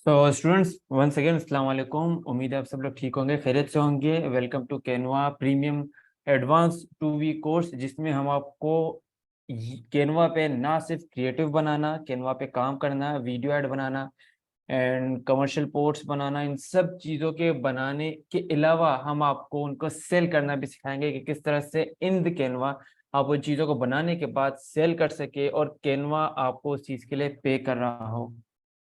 तो students once again अस्सलाम वालेकुम। उम्मीद है आप सब लोग ठीक होंगे, खैरियत से होंगे। Welcome to Canva premium advance 2 week course, जिसमें हम आपको कैनवा पे ना सिर्फ क्रिएटिव बनाना, कैनवा पे काम करना, वीडियो ऐड बनाना एंड कमर्शियल पोर्ट्स बनाना, इन सब चीज़ों के बनाने के अलावा हम आपको उनको सेल करना भी सिखाएंगे कि किस तरह से इन द कैनवा आप उन चीज़ों को बनाने के बाद सेल कर सके और कैनवा आपको उस चीज़ के लिए पे कर रहा हो।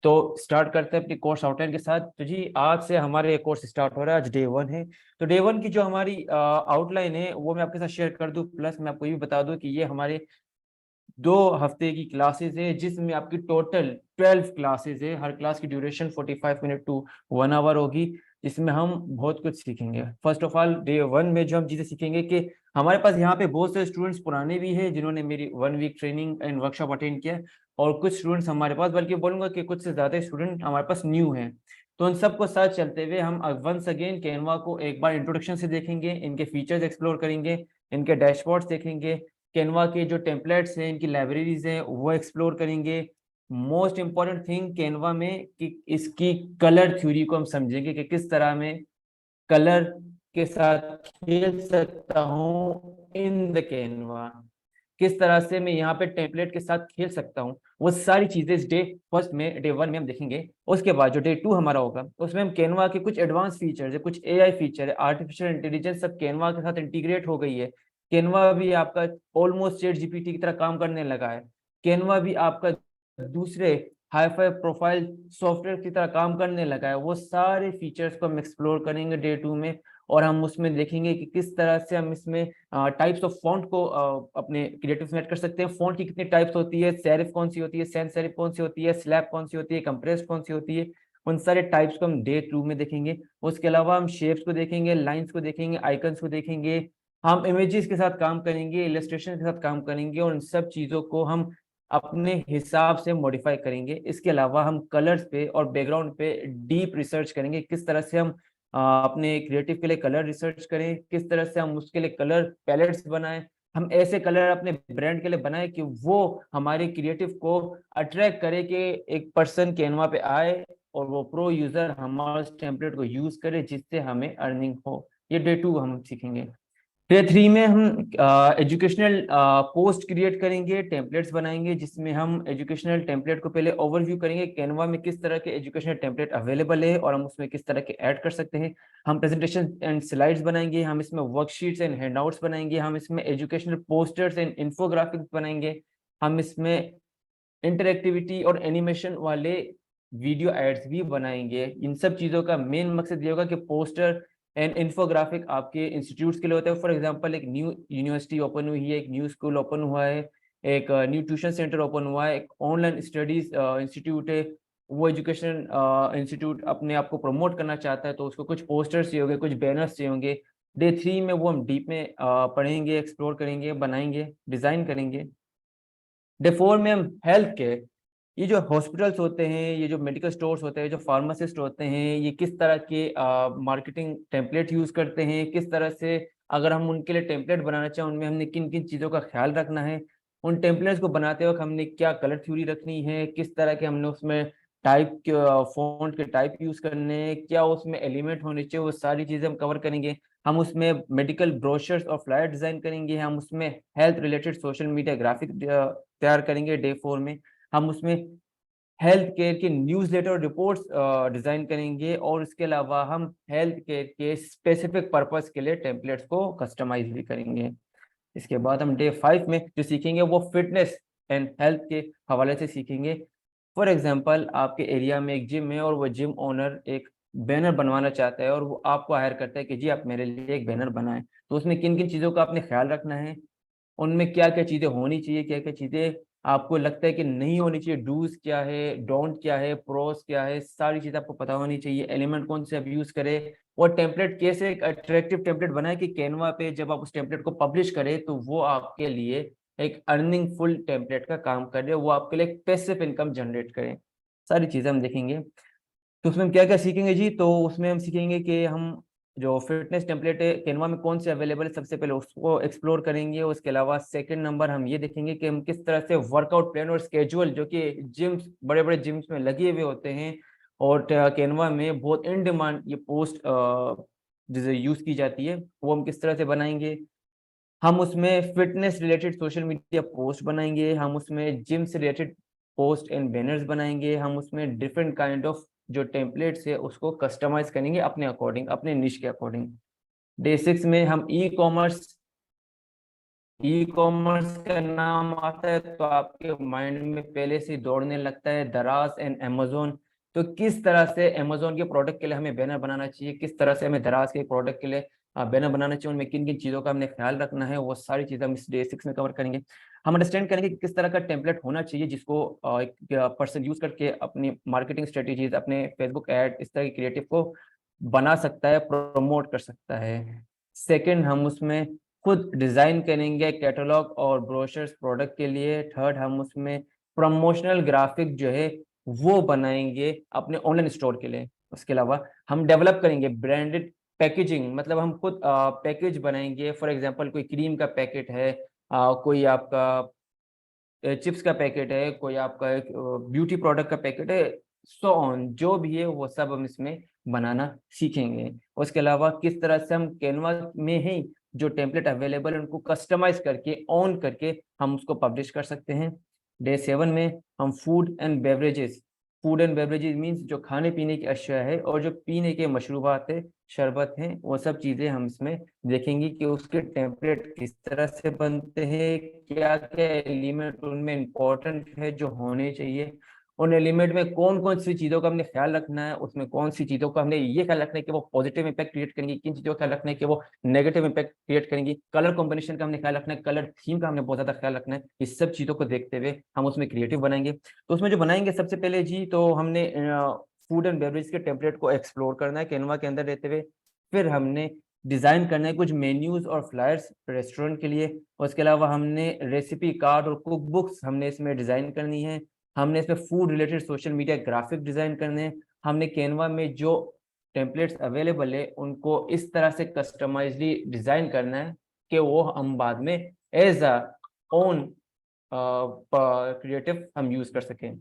तो स्टार्ट करते हैं अपनी कोर्स आउटलाइन के साथ। तो जी आज से हमारे ये कोर्स स्टार्ट हो रहा है, आज डे 1 है। तो डे 1 की जो हमारी आउटलाइन है वो मैं आपके साथ शेयर कर दूं, प्लस मैं आपको ये भी बता दूं कि ये हमारे 2 हफ्ते की क्लासेस है, जिसमें आपकी टोटल 12 क्लासेस है। हर क्लास की ड्यूरेशन 45 मिनट टू 1 आवर होगी, जिसमें हम बहुत कुछ सीखेंगे। फर्स्ट ऑफ ऑल डे 1 में जो हम चीज़ें सीखेंगे कि हमारे पास यहाँ पे बहुत सारे स्टूडेंट्स पुराने भी हैं जिन्होंने मेरी 1 week training and workshop attend किया है, और कुछ स्टूडेंट्स हमारे पास, बल्कि बोलूंगा कि कुछ से ज़्यादा स्टूडेंट हमारे पास न्यू हैं। तो उन सबको साथ चलते हुए हम वंस अगेन कैनवा को एक बार इंट्रोडक्शन से देखेंगे, इनके फीचर्स एक्सप्लोर करेंगे, इनके डैशबोर्ड्स देखेंगे, कैनवा के जो टेम्पलेट्स हैं, इनकी लाइब्रेरीज हैं, वो एक्सप्लोर करेंगे। मोस्ट इंपॉर्टेंट थिंग कैनवा में कि इसकी कलर थ्योरी को हम समझेंगे कि किस तरह में कलर के साथ खेल सकता हूँ इन द कैनवा, किस तरह से मैं यहाँ पे टेम्पलेट के साथ खेल सकता हूँ। वो सारी चीजें इस डे 1 में हम देखेंगे। उसके बाद जो डे 2 हमारा होगा उसमें हम कैनवा के कुछ एडवांस फीचर्स है, कुछ एआई फीचर है, आर्टिफिशियल इंटेलिजेंस सब कैनवा के साथ इंटीग्रेट हो गई है। कैनवा भी आपका ऑलमोस्ट चैट जीपीटी की तरह काम करने लगा है। कैनवा भी आपका दूसरे हाईफाई प्रोफाइल सॉफ्टवेयर की तरह काम करने लगा है। वो सारे फीचर्स को हम एक्सप्लोर करेंगे डे 2 में, और हम उसमें देखेंगे कि किस तरह से हम इसमें टाइप्स ऑफ फॉन्ट को अपने क्रिएटिव में ऐड कर सकते हैं। फॉन्ट की कितनी टाइप्स होती है, सेरिफ कौन सी होती है, सैंस सेरिफ कौन सी होती है, स्लैब कौन सी होती है, कंप्रेस कौन सी होती है, उन सारे टाइप्स को हम डे 2 में देखेंगे। उसके अलावा हम शेप्स को देखेंगे, लाइंस को देखेंगे, आइकन्स को देखेंगे, हम इमेजेस के साथ काम करेंगे, इलस्ट्रेशन के साथ काम करेंगे, और उन सब चीज़ों को हम अपने हिसाब से मॉडिफाई करेंगे। इसके अलावा हम कलर्स पे और बैकग्राउंड पे डीप रिसर्च करेंगे, किस तरह से हम अपने क्रिएटिव के लिए कलर रिसर्च करें, किस तरह से हम उसके लिए कलर पैलेट्स बनाएं, हम ऐसे कलर अपने ब्रांड के लिए बनाएं कि वो हमारे क्रिएटिव को अट्रैक्ट करे, कि एक पर्सन कैनवा पे आए और वो प्रो यूजर हमारे टेम्पलेट को यूज करे, जिससे हमें अर्निंग हो। ये डे 2 हम सीखेंगे। डे 3 में हम एजुकेशनल पोस्ट क्रिएट करेंगे, टेम्पलेट्स बनाएंगे, जिसमें हम एजुकेशनल टेम्पलेट को पहले ओवरव्यू करेंगे, कैनवा में किस तरह के एजुकेशनल टेम्पलेट अवेलेबल है और हम उसमें किस तरह के ऐड कर सकते हैं। हम प्रेजेंटेशन एंड स्लाइड्स बनाएंगे, हम इसमें वर्कशीट्स एंड हैंडआउट्स बनाएंगे, हम इसमें एजुकेशनल पोस्टर्स एंड इन्फोग्राफिक्स बनाएंगे, हम इसमें इंटरेक्टिविटी और एनिमेशन वाले वीडियो एड्स भी बनाएंगे। इन सब चीज़ों का मेन मकसद ये होगा कि पोस्टर एंड इंफोग्राफिक आपके इंस्टीट्यूट्स के लिए होते हैं। फॉर एग्जांपल एक न्यू यूनिवर्सिटी ओपन हुई है, एक न्यू स्कूल ओपन हुआ है, एक न्यू ट्यूशन सेंटर ओपन हुआ है, एक ऑनलाइन स्टडीज इंस्टीट्यूट है, वो एजुकेशन इंस्टीट्यूट अपने आप को प्रमोट करना चाहता है, तो उसको कुछ पोस्टर्स चाहिए होंगे, कुछ बैनर्स चाहिए होंगे। डे 3 में वो हम डीप में पढ़ेंगे, एक्सप्लोर करेंगे, बनाएंगे, डिजाइन करेंगे। डे 4 में हम हेल्थ केयर, ये जो हॉस्पिटल्स होते हैं, ये जो मेडिकल स्टोर्स होते हैं, जो फार्मासिस्ट होते हैं, ये किस तरह के मार्केटिंग टेम्पलेट यूज करते हैं, किस तरह से अगर हम उनके लिए टेम्पलेट बनाना चाहें उनमें हमने किन किन चीज़ों का ख्याल रखना है, उन टेम्पलेट्स को बनाते वक्त हमने क्या कलर थ्योरी रखनी है, किस तरह के हमने उसमें टाइप के फॉन्ट के टाइप यूज करने हैं, क्या उसमें एलिमेंट होने चाहिए, वो सारी चीज़ें हम कवर करेंगे। हम उसमें मेडिकल ब्रोशर्स और फ्लायर डिजाइन करेंगे, हम उसमें health related social media graphic तैयार करेंगे डे 4 में। हम उसमें हेल्थ केयर के न्यूज़लेटर और रिपोर्ट्स डिजाइन करेंगे, और इसके अलावा हम हेल्थ केयर के स्पेसिफिक पर्पस के लिए टेम्पलेट्स को कस्टमाइज भी करेंगे। इसके बाद हम डे 5 में जो सीखेंगे वो फिटनेस एंड हेल्थ के हवाले से सीखेंगे। फॉर एग्जांपल आपके एरिया में एक जिम है और वो जिम ओनर एक बैनर बनवाना चाहता है, और वो आपको हायर करता है कि जी आप मेरे लिए एक बैनर बनाएं। तो उसमें किन किन चीज़ों का आपने ख्याल रखना है, उनमें क्या क्या चीज़ें होनी चाहिए, क्या क्या चीज़ें आपको लगता है कि नहीं होनी चाहिए, डूज क्या है, डोंट क्या है, प्रोस क्या है, सारी चीज़ें आपको पता होनी चाहिए। एलिमेंट कौन से आप यूज़ करें, और टेम्पलेट कैसे एक अट्रैक्टिव टेम्पलेट बनाए कि कैनवा पे जब आप उस टेम्पलेट को पब्लिश करें तो वो आपके लिए एक अर्निंग फुल टेम्पलेट का काम करे, वो आपके लिए एक पैसिव इनकम जनरेट करें। सारी चीज़ें हम देखेंगे। तो उसमें हम क्या क्या सीखेंगे जी, तो उसमें हम सीखेंगे कि हम जो फिटनेस टेम्पलेट है कैनवा में कौन से अवेलेबल है, सबसे पहले उसको एक्सप्लोर करेंगे। उसके अलावा सेकंड नंबर हम ये देखेंगे कि हम किस तरह से वर्कआउट प्लान और स्केड्यूल जो कि जिम्स, बड़े बड़े जिम्स में लगे हुए होते हैं, और कैनवा में बहुत इन डिमांड ये पोस्ट जिसे यूज की जाती है, वो हम किस तरह से बनाएंगे। हम उसमें fitness related social media post बनाएंगे, हम उसमें जिम से रिलेटेड पोस्ट एंड बैनर्स बनाएंगे, हम उसमें डिफरेंट काइंड ऑफ जो टेम्पलेट्स है उसको कस्टमाइज करेंगे अपने अकॉर्डिंग, अपने निश के अकॉर्डिंग। डे 6 में हम ई कॉमर्स का नाम आता है तो आपके माइंड में पहले से ही दौड़ने लगता है दराज एंड अमेजोन। तो किस तरह से अमेजोन के प्रोडक्ट के लिए हमें बैनर बनाना चाहिए, किस तरह से हमें दराज के प्रोडक्ट के लिए बैनर बनाना चाहिए, उनमें किन किन चीज़ों का हमने ख्याल रखना है, वो सारी चीज़ें हम इस डे 6 में कवर करेंगे। हम अंडरस्टैंड करेंगे कि किस तरह का टेम्पलेट होना चाहिए जिसको एक पर्सन यूज करके अपनी मार्केटिंग स्ट्रेटेजीज, अपने फेसबुक एड, इस तरह के क्रिएटिव को बना सकता है, प्रमोट कर सकता है। सेकंड, हम उसमें खुद डिजाइन करेंगे कैटलॉग और ब्रोशर्स प्रोडक्ट के लिए। थर्ड, हम उसमें प्रमोशनल ग्राफिक जो है वो बनाएंगे अपने ऑनलाइन स्टोर के लिए। उसके अलावा हम डेवलप करेंगे ब्रांडेड पैकेजिंग, मतलब हम खुद पैकेज बनाएंगे। फॉर एग्जांपल कोई क्रीम का पैकेट है, कोई आपका चिप्स का पैकेट है, कोई आपका एक ब्यूटी प्रोडक्ट का पैकेट है, सो ऑन जो भी है वो सब हम इसमें बनाना सीखेंगे। उसके अलावा किस तरह से हम कैनवा में ही जो टेम्पलेट अवेलेबल है उनको कस्टमाइज करके ऑन करके हम उसको पब्लिश कर सकते हैं। डे 7 में हम फूड एंड बेवरेजेस मीन्स जो खाने पीने की अशिया है और जो पीने के मशरूबात है, शरबत हैं, वो सब चीज़ें हम इसमें देखेंगे कि उसके टेम्पलेट किस तरह से बनते हैं, क्या क्या एलिमेंट उनमें इम्पोर्टेंट है जो होने चाहिए, उन एलिमेंट में कौन कौन सी चीज़ों का हमने ख्याल रखना है, उसमें कौन सी चीज़ों का हमने ये ख्याल रखना है कि वो पॉजिटिव इम्पैक्ट क्रिएट करेंगी, किन चीज़ों का ख्याल रखना है कि वो नेगेटिव इम्पैक्ट क्रिएट करेंगी। कलर कॉम्बिनेशन का हमने ख्याल रखना है, कलर थीम का हमने बहुत ज़्यादा ख्याल रखना है। इस सब चीज़ों को देखते हुए हम उसमें क्रिएटिव बनाएंगे। तो उसमें जो बनाएंगे सबसे पहले जी, तो हमने फूड एंड बेवरेज के टेम्पलेट को एक्सप्लोर करना है कैनवा के अंदर रहते हुए। फिर हमने डिज़ाइन करना है कुछ मेन्यूज और फ्लायर्स रेस्टोरेंट के लिए। उसके अलावा हमने रेसिपी कार्ड और कुक बुक्स हमने इसमें डिज़ाइन करनी है। हमने इसमें food related social media graphic design करने हैं। हमने कैनवा में जो टेम्पलेट्स अवेलेबल है उनको इस तरह से कस्टमाइजली डिज़ाइन करना है कि वो हम बाद में एज अ ओन क्रिएटिव हम यूज़ कर सकें।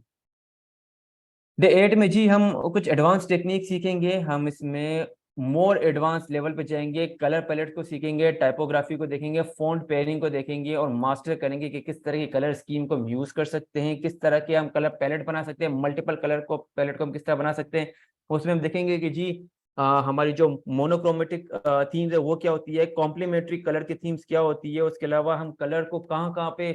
डे 8 में जी हम कुछ एडवांस टेक्निक सीखेंगे। हम इसमें मोर एडवांस लेवल पे जाएंगे, कलर पैलेट को सीखेंगे, टाइपोग्राफी को देखेंगे, फ़ॉन्ट पेयरिंग को देखेंगे और मास्टर करेंगे कि किस तरह की कलर स्कीम को हम यूज़ कर सकते हैं, किस तरह के हम कलर पैलेट बना सकते हैं, मल्टीपल कलर को पैलेट को हम किस तरह बना सकते हैं। उसमें हम देखेंगे कि जी हमारी जो मोनोक्रोमेटिक थीम्स है वो क्या होती है, कॉम्प्लीमेंट्री कलर की थीम्स क्या होती है। उसके अलावा हम कलर को कहाँ-कहाँ पे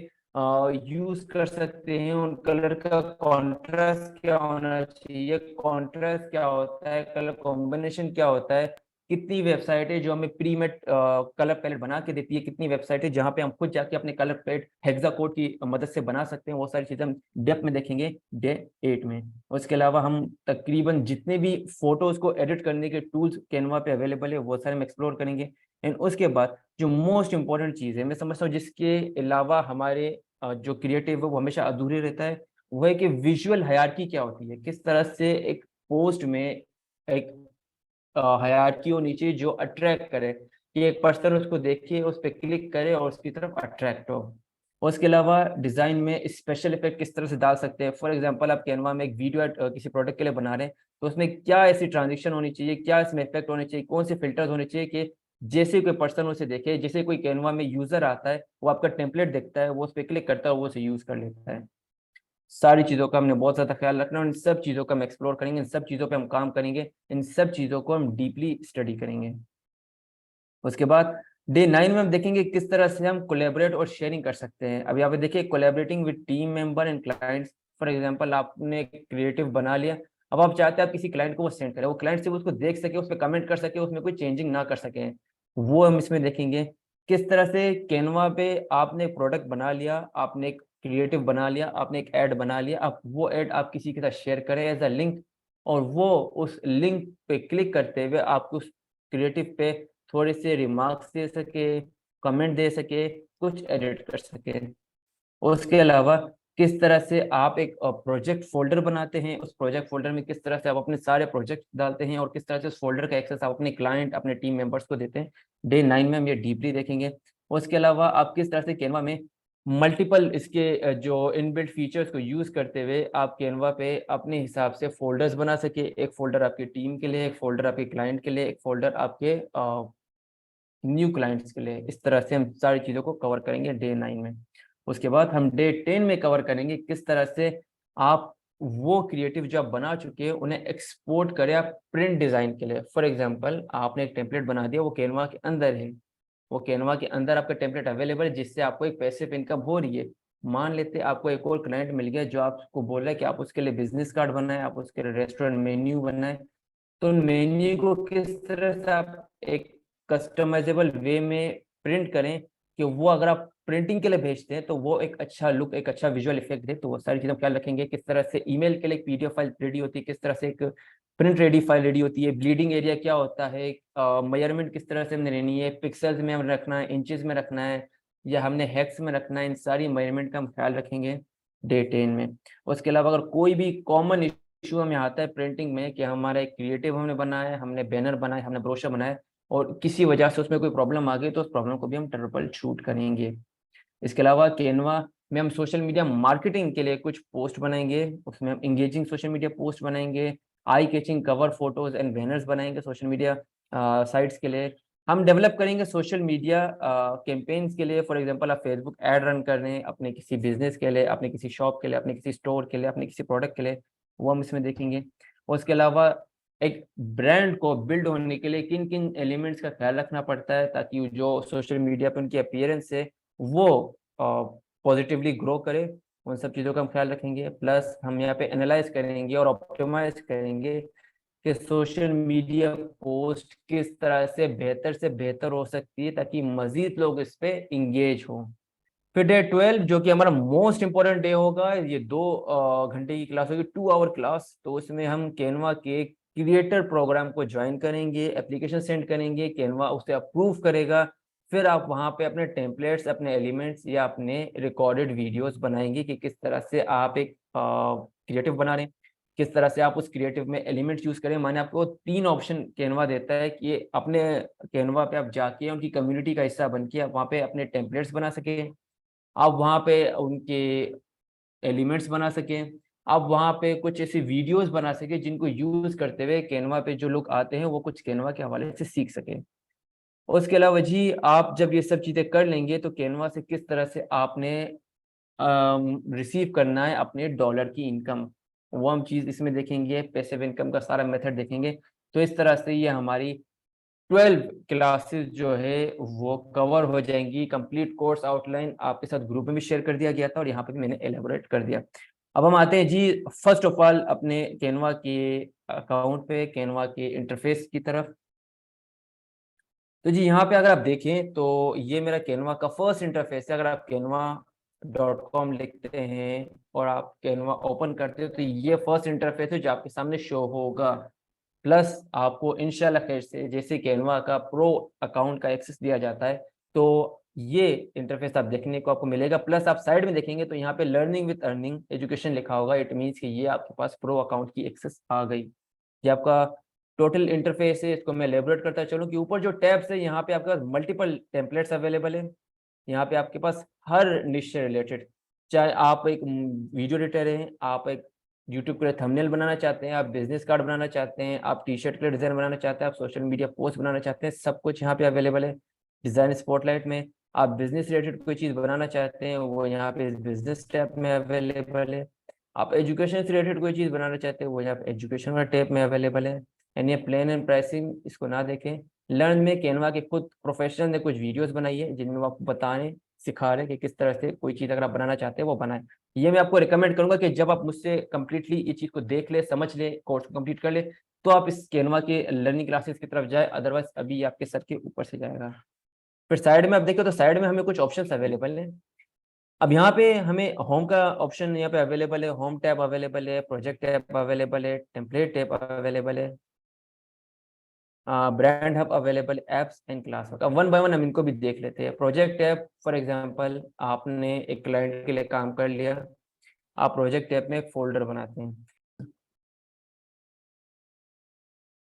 यूज कर सकते हैं, उन कलर का कॉन्ट्रास्ट क्या होना चाहिए, कॉन्ट्रास्ट क्या होता है, कलर कॉम्बिनेशन क्या होता है। कितनी वेबसाइट है जो हमें प्री मेड कलर पैलेट बना के देती है, कितनी वेबसाइट है जहाँ पे हम खुद जाके अपने कलर पैलेट हेक्सा कोड की मदद से बना सकते हैं। वो सारी चीजें हम डेप्थ में देखेंगे डे 8 में। उसके अलावा हम तकरीबन जितने भी फोटोज को एडिट करने के टूल्स कैनवा पे अवेलेबल है वो सारे हम एक्सप्लोर करेंगे। एंड उसके बाद जो मोस्ट इंपॉर्टेंट चीज़ है, मैं समझता हूँ जिसके अलावा हमारे जो क्रिएटिव है वो हमेशा अधूरे रहता है, वो है कि विजुअल हायरार्की क्या होती है, किस तरह से एक पोस्ट में एक हायरार्की होनी चाहिए जो अट्रैक्ट करे, कि एक पर्सन उसको देखे, उस पर क्लिक करे और उसकी तरफ अट्रैक्ट हो। उसके अलावा डिज़ाइन में स्पेशल इफेक्ट किस तरह से डाल सकते हैं। फॉर एग्जांपल आप कैनवा में एक वीडियो किसी प्रोडक्ट के लिए बना रहे हैं तो उसमें क्या ऐसी ट्रांजिशन होनी चाहिए, क्या इसमें इफेक्ट होने चाहिए, कौन से फिल्टर्स होने चाहिए कि जैसे कोई पर्सन उसे देखे, जैसे कोई कैनवा में यूजर आता है वो आपका टेम्पलेट देखता है, वो उस पर क्लिक करता है, वो उसे यूज कर लेता है। सारी चीज़ों का हमने बहुत ज़्यादा ख्याल रखना है और इन सब चीज़ों का हम एक्सप्लोर करेंगे, इन सब चीज़ों पे हम काम करेंगे, इन सब चीज़ों को हम डीपली स्टडी करेंगे। उसके बाद डे 9 में हम देखेंगे किस तरह से हम कोलैबोरेट और शेयरिंग कर सकते हैं। अब यहाँ पे देखिए, collaborating with team member and clients. For example आपने क्रिएटिव बना लिया, अब आप चाहते हैं आप किसी क्लाइंट को वो सेंड करें, वो क्लाइंट सिर्फ उसको देख सके, उस पर कमेंट कर सके, उसमें कोई चेंजिंग ना कर सके, वो हम इसमें देखेंगे। किस तरह से कैनवा पे आपने एक प्रोडक्ट बना लिया, आपने एक क्रिएटिव बना लिया, आपने एक ऐड बना लिया, आप वो ऐड आप किसी के साथ शेयर करें एज अ लिंक, और वो उस लिंक पे क्लिक करते हुए आप उस क्रिएटिव पे थोड़े से रिमार्क्स दे सके, कमेंट दे सके, कुछ एडिट कर सके। उसके अलावा किस तरह से आप एक प्रोजेक्ट फोल्डर बनाते हैं, उस प्रोजेक्ट फोल्डर में किस तरह से आप अपने सारे प्रोजेक्ट डालते हैं और किस तरह से उस फोल्डर का एक्सेस आप अपने क्लाइंट, अपने टीम मेंबर्स को देते हैं। डे 9 में हम ये डीपली देखेंगे। उसके अलावा आप किस तरह से कैनवा में मल्टीपल इसके जो इनबिल्ट फीचर्स को यूज करते हुए आप कैनवा पे अपने हिसाब से फोल्डर्स बना सके। एक फोल्डर आपकी टीम के लिए, एक फोल्डर आपके क्लाइंट के लिए, एक फोल्डर आपके न्यू क्लाइंट्स के लिए। इस तरह से हम सारी चीज़ों को कवर करेंगे डे 9 में। उसके बाद हम डे 10 में कवर करेंगे किस तरह से आप वो क्रिएटिव जो आप बना चुके हैं उन्हें एक्सपोर्ट करें आप प्रिंट डिजाइन के लिए। फॉर एग्जांपल, आपने एक टेम्पलेट बना दिया, वो कैनवा के अंदर है, वो कैनवा के अंदर आपका टेम्पलेट अवेलेबल है जिससे आपको एक पैसिव इनकम हो रही है। मान लेते हैं आपको एक और क्लाइंट मिल गया जो आपको बोल रहा है कि आप उसके लिए बिजनेस कार्ड बनाए, आप उसके लिए रेस्टोरेंट मेन्यू बनाए। तो मेन्यू को किस तरह से आप एक कस्टमाइजेबल वे में प्रिंट करें कि वो अगर आप प्रिंटिंग के लिए भेजते हैं तो वो एक अच्छा लुक, एक अच्छा विजुअल इफेक्ट दे। तो वो सारी चीज़ें ख्याल रखेंगे। किस तरह से ईमेल के लिए एक पीडीएफ फाइल रेडी होती है, किस तरह से एक प्रिंट रेडी फाइल रेडी होती है, ब्लीडिंग एरिया क्या होता है, मेजरमेंट किस तरह से हमने लेनी है, पिक्सल्स में हम रखना है, इंचेस में रखना है, या हमने हेक्स में रखना है। इन सारी मेजरमेंट का हम ख्याल रखेंगे डे 10 में। उसके अलावा अगर कोई भी कॉमन इशू हमें आता है प्रिंटिंग में कि हमारा एक क्रिएटिव हमने बनाया है, हमने बैनर बनाए, हमने ब्रोशर बनाया और किसी वजह से उसमें कोई प्रॉब्लम आ गई, तो उस प्रॉब्लम को भी हम ट्रबल शूट करेंगे। इसके अलावा कैनवा में हम सोशल मीडिया मार्केटिंग के लिए कुछ पोस्ट बनाएंगे। उसमें हम इंगेजिंग सोशल मीडिया पोस्ट बनाएंगे, eye catching cover photos and banners बनाएंगे सोशल मीडिया साइट्स के लिए। हम डेवलप करेंगे सोशल मीडिया कैंपेन्स के लिए। फॉर एग्जांपल, आप फेसबुक ऐड रन कर रहे हैं अपने किसी बिजनेस के लिए, अपने किसी शॉप के लिए, अपने किसी स्टोर के लिए, अपने किसी प्रोडक्ट के लिए, वो हम इसमें देखेंगे। और उसके अलावा एक ब्रांड को बिल्ड होने के लिए किन किन एलिमेंट्स का ख्याल रखना पड़ता है ताकि जो सोशल मीडिया पर उनकी अपीयरेंस है वो पॉजिटिवली ग्रो करे, उन सब चीज़ों का हम ख्याल रखेंगे। प्लस हम यहाँ पे एनालाइज करेंगे और ऑप्टिमाइज करेंगे कि सोशल मीडिया पोस्ट किस तरह से बेहतर हो सकती है ताकि मजीद लोग इस पे इंगेज हों। फिर डे 12 जो कि हमारा मोस्ट इंपॉर्टेंट डे होगा, ये 2 घंटे की क्लास होगी, 2 आवर क्लास। तो उसमें हम कैनवा के क्रिएटर प्रोग्राम को ज्वाइन करेंगे, एप्लीकेशन सेंड करेंगे, कैनवा उसे अप्रूव करेगा। फिर आप वहां पे अपने टेम्पलेट्स, अपने एलिमेंट्स या अपने रिकॉर्डेड वीडियोस बनाएंगे कि किस तरह से आप एक क्रिएटिव बना रहे हैं, किस तरह से आप उस क्रिएटिव में एलिमेंट्स यूज करें। मैंने आपको 3 ऑप्शन कैनवा देता है कि अपने कैनवा पे आप जाके उनकी कम्युनिटी का हिस्सा बन के आप वहाँ पे अपने टेम्पलेट्स बना सके, आप वहाँ पे उनके एलिमेंट्स बना सकें, आप वहाँ पे कुछ ऐसी वीडियोस बना सकें जिनको यूज करते हुए कैनवा पे जो लोग आते हैं वो कुछ कैनवा के हवाले से सीख सकें। उसके अलावा जी, आप जब ये सब चीज़ें कर लेंगे तो कैनवा से किस तरह से आपने रिसीव करना है अपने डॉलर की इनकम, वो हम चीज़ इसमें देखेंगे। पैसिव इनकम का सारा मेथड देखेंगे। तो इस तरह से ये हमारी 12 क्लासेस जो है वो कवर हो जाएंगी। कंप्लीट कोर्स आउटलाइन आपके साथ ग्रुप में भी शेयर कर दिया गया था और यहाँ पे भी मैंने एलेबोरेट कर दिया। अब हम आते हैं जी फर्स्ट ऑफ ऑल अपने कैनवा के अकाउंट पे, कैनवा के इंटरफेस की तरफ। तो जी यहाँ पे अगर आप देखें तो ये मेरा कैनवा का फर्स्ट इंटरफेस है। अगर आप canva.com लिखते हैं और आप कैनवा ओपन करते हो तो ये फर्स्ट इंटरफेस है जो आपके सामने शो होगा। प्लस आपको इंशाल्लाह खैर से जैसे कैनवा का प्रो अकाउंट का एक्सेस दिया जाता है तो ये इंटरफेस आप देखने को आपको मिलेगा। प्लस आप साइड में देखेंगे तो यहाँ पे लर्निंग विद अर्निंग एजुकेशन लिखा होगा। इट मीन्स कि ये आपके पास प्रो अकाउंट की एक्सेस आ गई। ये आपका टोटल इंटरफेस है। इसको मैं एलेबोरेट करता चलूँ कि ऊपर जो टैब्स है यहाँ पे आपके पास मल्टीपल टेम्पलेट्स अवेलेबल है। यहाँ पे आपके पास हर निश से रिलेटेड, चाहे आप एक वीडियो एडिटर हैं, आप एक यूट्यूब के लिए थंबनेल बनाना चाहते हैं, आप बिजनेस कार्ड बनाना चाहते हैं, आप टी शर्ट के लिए डिजाइन बनाना चाहते हैं, आप सोशल मीडिया पोस्ट बनाना चाहते हैं, सब कुछ यहाँ पे अवेलेबल है। डिजाइन स्पॉटलाइट में आप बिजनेस रिलेटेड कोई चीज़ बनाना चाहते हैं वो यहाँ पे बिजनेस टैब में अवेलेबल है। आप एजुकेशन से रिलेटेड कोई चीज़ बनाना चाहते हैं वो यहाँ पे एजुकेशन वाला टैब में अवेलेबल है। एंड ये प्लान एंड प्राइसिंग इसको ना देखें। लर्न में कैनवा के खुद प्रोफेशनल ने कुछ वीडियोस बनाई है जिनमें वो आपको बताने सिखा रहे हैं कि किस तरह से कोई चीज़ अगर आप बनाना चाहते हैं वो बनाएं। ये मैं आपको रिकमेंड करूंगा कि जब आप मुझसे कंप्लीटली ये चीज़ को देख ले, समझ ले, कोर्स को कंप्लीट कर ले तो आप इस कैनवा के लर्निंग क्लासेस की तरफ जाए। अदरवाइज अभी ये आपके सर के ऊपर से जाएगा। फिर साइड में आप देखो तो साइड में हमें कुछ ऑप्शंस अवेलेबल हैं। अब यहाँ पे हमें होम का ऑप्शन यहाँ पे अवेलेबल है, होम टैब अवेलेबल है, प्रोजेक्ट टैब अवेलेबल है, टेम्पलेट टैब अवेलेबल है, brand hub available, apps and class. अब वन बाय वन हम इनको भी देख लेते हैं। प्रोजेक्ट ऐप फॉर एग्जांपल, आपने एक क्लाइंट के लिए काम कर लिया, आप प्रोजेक्ट ऐप में एक फोल्डर बनाते हैं।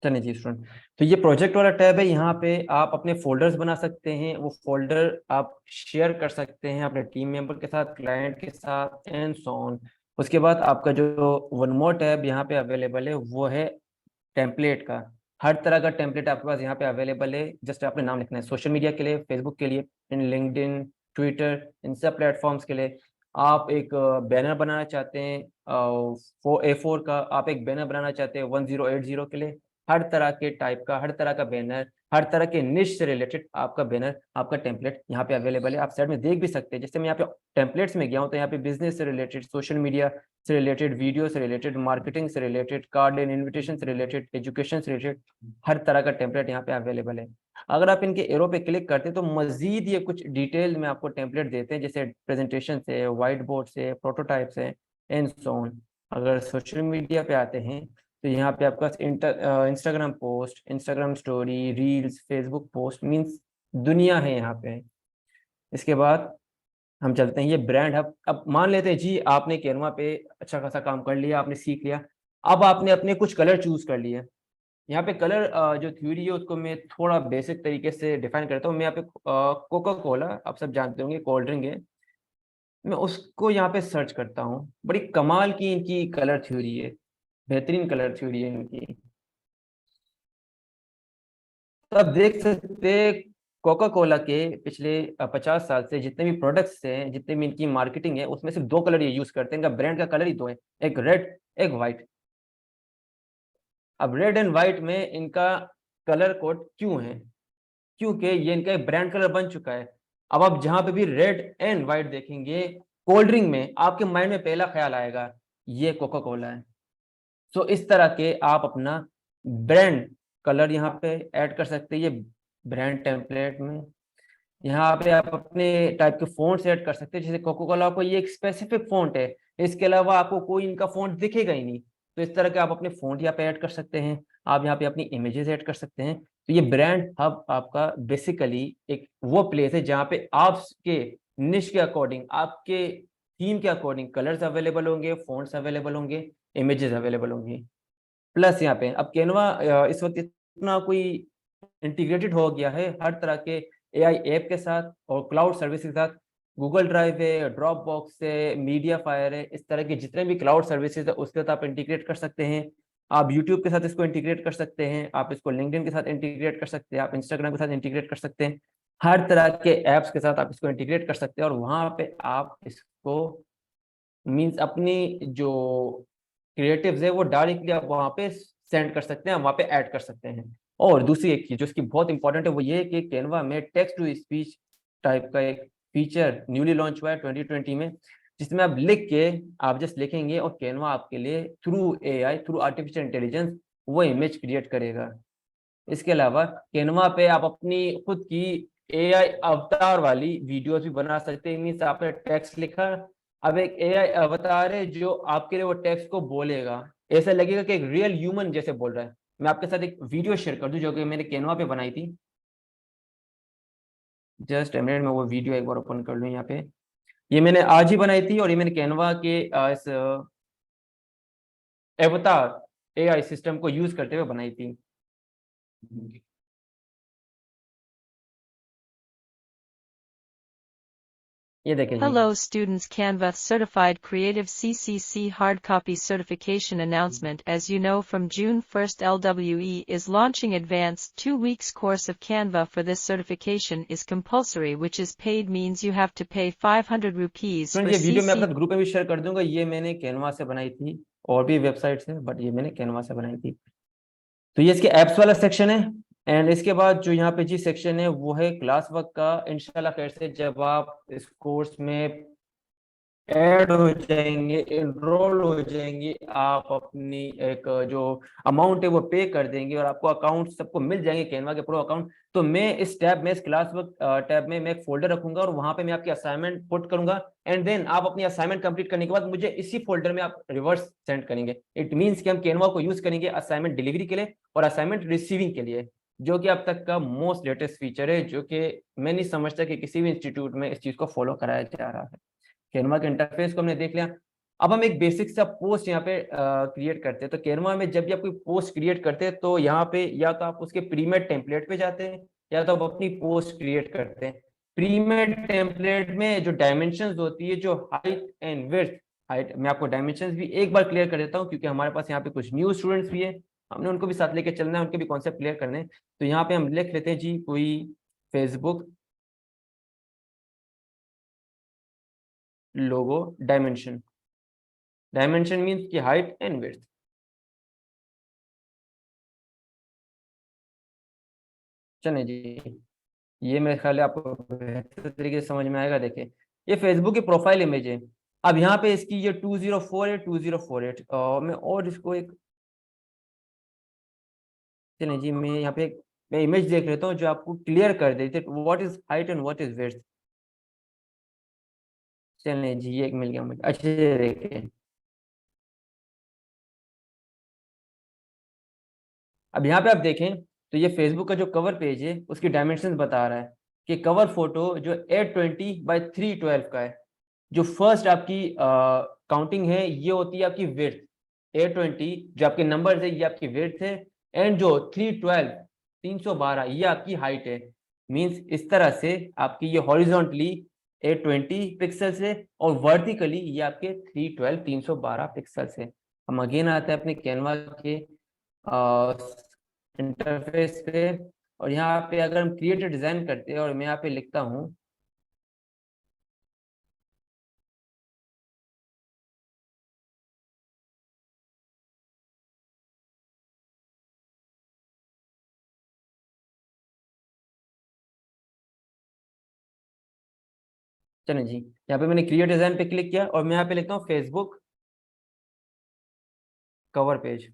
चलिए जी स्टूडेंट, तो ये प्रोजेक्ट वाला टैब है। यहाँ पे आप अपने फोल्डर्स बना सकते हैं, वो फोल्डर आप शेयर कर सकते हैं अपने टीम मेंबर के साथ, क्लाइंट के साथ एंड सो ऑन। उसके बाद आपका जो वन मोर टैब यहाँ पे अवेलेबल है वो है टेम्पलेट का। हर तरह का टेम्पलेट आपके पास यहाँ पे अवेलेबल है। जस्ट आपने नाम लिखना है, सोशल मीडिया के लिए, फेसबुक के लिए, इन लिंक्डइन, ट्विटर, इन सब प्लेटफॉर्म्स के लिए। आप एक बैनर बनाना चाहते हैं A4 का, आप एक बैनर बनाना चाहते हैं 1080 के लिए, हर तरह के टाइप का, हर तरह का बैनर, हर तरह के निश से रिलेटेड आपका बैनर, आपका टेम्पलेट यहाँ पे अवेलेबल है। आप साइड में देख भी सकते हैं। जैसे मैं यहाँ पे टेम्पलेट्स में गया हूँ तो यहाँ पे बिजनेस से रिलेटेड, सोशल मीडिया से रिलेटेड, वीडियो से रिलेटेड, मार्केटिंग से रिलेटेड, कार्ड एंड इनविटेशन से रिलेटेड, एजुकेशन से रिलेटेड, हर तरह का टेम्पलेट यहाँ पे अवेलेबल है। अगर आप इनके एरो पे क्लिक करते हैं तो मजीद ये कुछ डिटेल में आपको टेम्पलेट देते हैं, जैसे प्रेजेंटेशन से, व्हाइट बोर्ड से, प्रोटोटाइप से एंड सो ऑन। अगर सोशल मीडिया पे आते हैं तो यहाँ पे आपका Instagram post, Instagram story, reels, Facebook post, means दुनिया है यहाँ पे। इसके बाद हम चलते हैं ये ब्रांड हब। अब मान लेते हैं जी आपने कैनवा पे अच्छा खासा काम कर लिया, आपने सीख लिया, अब आपने अपने कुछ कलर चूज कर लिए। यहाँ पे कलर जो थ्योरी है उसको मैं थोड़ा बेसिक तरीके से डिफाइन करता हूँ। मैं यहाँ पे कोका कोला, आप सब जानते होंगे, कोल्ड ड्रिंक है, मैं उसको यहाँ पे सर्च करता हूँ। बड़ी कमाल की इनकी कलर थ्योरी है, बेहतरीन कलर थ्योरी है इनकी। तो आप देख सकते कोका कोला के पिछले 50 साल से जितने भी प्रोडक्ट्स हैं, जितने भी इनकी मार्केटिंग है, उसमें सिर्फ दो कलर ये यूज करते हैं। इनका ब्रांड का कलर ही दो है, एक रेड, एक व्हाइट। अब रेड एंड व्हाइट में इनका कलर कोड क्यों है? क्योंकि ये इनका एक ब्रांड कलर बन चुका है। अब आप जहां पे भी रेड एंड व्हाइट देखेंगे कोल्ड ड्रिंक में, आपके माइंड में पहला ख्याल आएगा ये कोका कोला है। सो इस तरह के आप अपना ब्रांड कलर यहाँ पे ऐड कर सकते हैं, ये ब्रांड टेम्पलेट में। यहाँ पे आप अपने टाइप के फ़ॉन्ट्स ऐड कर सकते हैं। जैसे कोका कोला को ये एक स्पेसिफिक फ़ॉन्ट है, इसके अलावा आपको कोई इनका फ़ॉन्ट दिखेगा ही नहीं। तो इस तरह के आप अपने फ़ॉन्ट यहाँ पे ऐड कर सकते हैं। आप यहाँ पे अपनी इमेजेस ऐड कर सकते हैं। तो ये ब्रांड हब आपका बेसिकली एक वो प्लेस है जहाँ पे आपके निश के अकॉर्डिंग, आपके थीम के अकॉर्डिंग कलर्स अवेलेबल होंगे, फ़ॉन्ट्स अवेलेबल होंगे, इमेजेस अवेलेबल होंगी। प्लस यहाँ पे अब कैनवा इस वक़्त इतना कोई इंटीग्रेटेड हो गया है हर तरह के एआई ऐप के साथ और क्लाउड सर्विस के साथ। गूगल ड्राइव है, ड्रॉप बॉक्स है, मीडिया फायर है, इस तरह के जितने भी क्लाउड सर्विसेज है उसके साथ आप इंटीग्रेट कर सकते हैं। आप यूट्यूब के साथ इसको इंटीग्रेट कर सकते हैं, आप इसको लिंक्डइन के साथ इंटीग्रेट कर सकते हैं, आप इंस्टाग्राम के साथ इंटीग्रेट कर सकते हैं। हर तरह के ऐप्स के साथ आप इसको इंटीग्रेट कर सकते हैं और वहाँ पे आप इसको मीन्स अपनी जो क्रिएटिव्स है वो डायरेक्टली आप वहाँ पे सेंड कर सकते हैं, वहाँ पे ऐड कर सकते हैं। और दूसरी एक चीज जो इसकी बहुत इंपॉर्टेंट है वो ये है कि कैनवा में टेक्स्ट टू स्पीच टाइप का एक फीचर न्यूली लॉन्च हुआ है 2020 में, जिसमें आप लिख के आप जस्ट लिखेंगे और कैनवा आपके लिए through AI, through artificial intelligence वो इमेज क्रिएट करेगा। इसके अलावा कैनवा पे आप अपनी खुद की एआई अवतार वाली वीडियोस भी बना सकते हैं। मीन्स आपने टेक्स्ट लिखा, अब एक एआई अवतार है जो आपके लिए वो टेक्स्ट को बोलेगा, ऐसा लगेगा कि एक रियल ह्यूमन जैसे बोल रहा है। मैं आपके साथ एक वीडियो शेयर कर दूं जो कि मैंने कैनवा पे बनाई थी। जस्ट मिनट में वो वीडियो एक बार ओपन कर लूं यहाँ पे। ये मैंने आज ही बनाई थी और ये मैंने कैनवा के इस अवतार एआई सिस्टम को यूज करते हुए बनाई थी। ये देखें जी। Hello students, Canva Certified Creative CCC Hard Copy Certification announcement. As you know, from June 1st LWE is launching advanced 2 weeks course of Canva. For this certification is compulsory, which is paid, means you have to pay 500 rupees for ये video मैं CC. अपना group में भी share कर दूंगा। ये मैंने Canva से बनाई थी और भी वेबसाइट से, बट ये मैंने कैनवा से बनाई थी। तो ये इसके एप्स वाला सेक्शन है। एंड इसके बाद जो यहाँ पे जी सेक्शन है वो है क्लास वर्क का। इंशाल्लाह खैर से जब आप इस कोर्स में ऐड हो जाएंगे, एनरोल हो जाएंगे, आप अपनी एक जो अमाउंट है वो पे कर देंगे और आपको अकाउंट सबको मिल जाएंगे, कैनवा के प्रो अकाउंट। तो मैं इस टैब में, इस क्लास वर्क टैब में मैं एक फोल्डर रखूंगा और वहां पे मैं आपकी असाइनमेंट पुट करूंगा। एंड देन आप अपनी असाइनमेंट कंप्लीट करने के बाद मुझे इसी फोल्डर में आप रिवर्स सेंड करेंगे। इट मीन्स कि हम कैनवा को यूज करेंगे असाइनमेंट डिलीवरी के लिए और असाइनमेंट रिसीविंग के लिए, जो कि अब तक का मोस्ट लेटेस्ट फीचर है, जो कि मैं नहीं समझता कि किसी भी इंस्टीट्यूट में इस चीज को फॉलो कराया जा रहा है। कैनवा के इंटरफेस को हमने देख लिया। अब हम एक बेसिक सा पोस्ट यहाँ पे क्रिएट करते हैं। तो कैनवा में जब भी आप कोई पोस्ट क्रिएट करते हैं तो यहाँ पे या तो आप उसके प्रीमेड टेम्पलेट पे जाते हैं या तो आप अपनी पोस्ट क्रिएट करते हैं। प्रीमेड टेम्पलेट में जो डायमेंशंस होती है, जो हाइट एंड विड्थ, हाइट मैं आपको डायमेंशंस भी एक बार क्लियर कर देता हूँ क्योंकि हमारे पास यहाँ पे कुछ न्यू स्टूडेंट्स भी है, हमने उनको भी साथ लेके चलना है, उनके भी कॉन्सेप्ट क्लियर करने हैं। तो यहाँ पे हम लिख लेते हैं जी कोई फेसबुक लोगो डायमेंशन। डायमेंशन मीन्स की हाइट एंड विड्थ। चलिए जी, ये मेरे ख्याल है आपको बेहतर तरीके से समझ में आएगा। देखिए ये फेसबुक की प्रोफाइल इमेज है। अब यहाँ पे इसकी ये 204 है, 2048 मैं और इसको एक, चलिए जी मैं यहाँ पे एक मैं इमेज देख लेता हूँ जो आपको क्लियर कर देते what is height and what is width. चलिए जी ये एक मिल गया मुझे, अच्छे से देखिए। अब यहाँ पे आप देखें तो ये फेसबुक का जो कवर पेज है उसकी डायमेंशन बता रहा है कि कवर फोटो जो 820 by 312 का है। जो फर्स्ट आपकी काउंटिंग है ये होती है आपकी विड्थ। 820 जो आपके नंबर है ये आपकी विड्थ है, एंड जो 312 ये आपकी हाइट है। मींस इस तरह से आपकी ये हॉरिजॉन्टली 820 पिक्सल्स है और वर्टिकली ये आपके 312 पिक्सल्स है। हम अगेन आते हैं अपने कैनवा के इंटरफेस पे, और यहाँ पे अगर हम क्रिएट डिजाइन करते हैं और मैं यहाँ पे लिखता हूँ चलें जी, यहाँ पे मैंने क्रिएट डिजाइन पे क्लिक किया और मैं यहाँ पे लिखता हूँ फेसबुक कवर पेज।